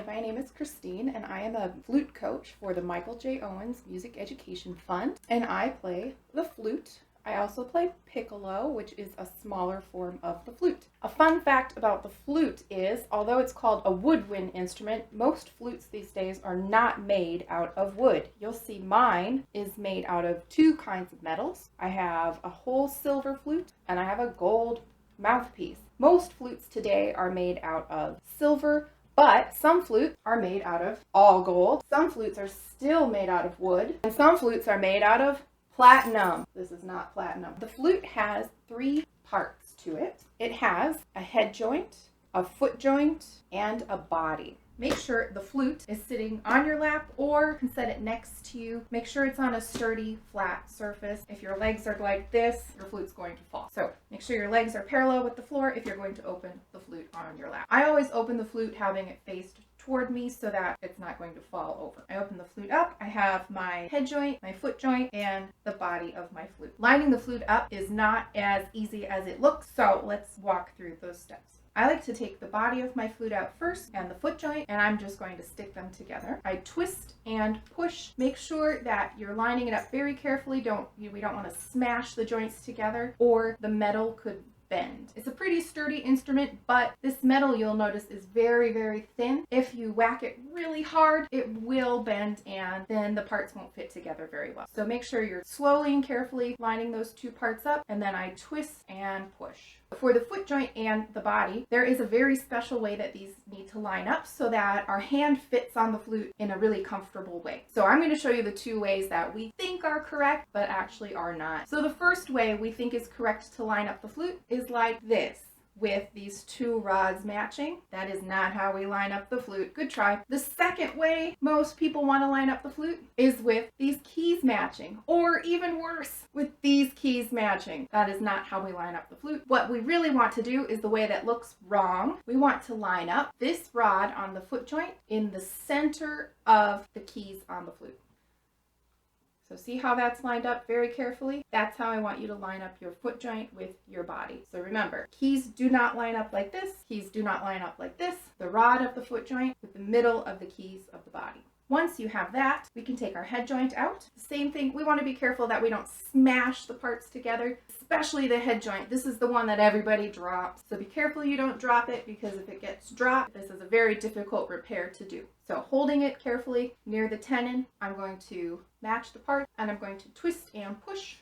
my name is Kristine, and I am a flute coach for the Michael J. Owens Music Education Fund, and I play the flute. I also play piccolo, which is a smaller form of the flute. A fun fact about the flute is, although it's called a woodwind instrument, most flutes these days are not made out of wood. You'll see mine is made out of two kinds of metals. I have a whole silver flute, and I have a gold mouthpiece. Most flutes today are made out of silver, but some flutes are made out of all gold. Some flutes are still made out of wood, and some flutes are made out of platinum. This is not platinum. The flute has three parts to it. It has a head joint, a foot joint, and a body. Make sure the flute is sitting on your lap, or you can set it next to you. Make sure it's on a sturdy, flat surface. If your legs are like this, your flute's going to fall. So make sure your legs are parallel with the floor if you're going to open the flute on your lap. I always open the flute having it faced toward me so that it's not going to fall over. I open the flute up. I have my head joint, my foot joint, and the body of my flute. Lining the flute up is not as easy as it looks, so let's walk through those steps. I like to take the body of my flute out first and the foot joint, and I'm just going to stick them together. I twist and push. Make sure that you're lining it up very carefully. We don't want to smash the joints together, or the metal could bend. It's a pretty sturdy instrument, but this metal, you'll notice, is very, very thin. If you whack it really hard, it will bend, and then the parts won't fit together very well. So make sure you're slowly and carefully lining those two parts up, and then I twist and push. For the foot joint and the body, there is a very special way that these need to line up so that our hand fits on the flute in a really comfortable way. So I'm going to show you the two ways that we think are correct, but actually are not. So the first way we think is correct to line up the flute is like this, with these two rods matching. That is not how we line up the flute. Good try. The second way most people want to line up the flute is with these keys matching, or even worse, with these keys matching. That is not how we line up the flute. What we really want to do is the way that looks wrong. We want to line up this rod on the foot joint in the center of the keys on the flute. So see how that's lined up very carefully? That's how I want you to line up your foot joint with your body. So remember, keys do not line up like this. Keys do not line up like this. The rod of the foot joint with the middle of the keys of the body. Once you have that, we can take our head joint out. Same thing, we want to be careful that we don't smash the parts together, especially the head joint. This is the one that everybody drops. So be careful you don't drop it, because if it gets dropped, this is a very difficult repair to do. So holding it carefully near the tenon, I'm going to match the part, and I'm going to twist and push.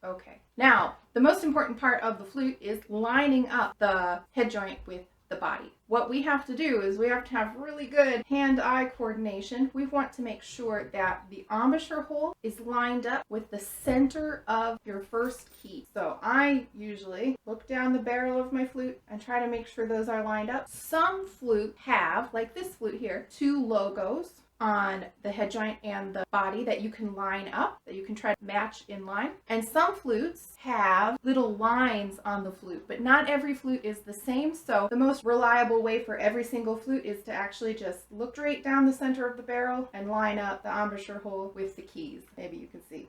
Okay. Now, the most important part of the flute is lining up the head joint with the body. What we have to do is we have to have really good hand-eye coordination. We want to make sure that the embouchure hole is lined up with the center of your first key. So I usually look down the barrel of my flute and try to make sure those are lined up. Some flutes have, like this flute here, two logos on the head joint and the body that you can line up, that you can try to match in line. And some flutes have little lines on the flute, but not every flute is the same. So the most reliable way for every single flute is to actually just look straight down the center of the barrel and line up the embouchure hole with the keys. Maybe you can see.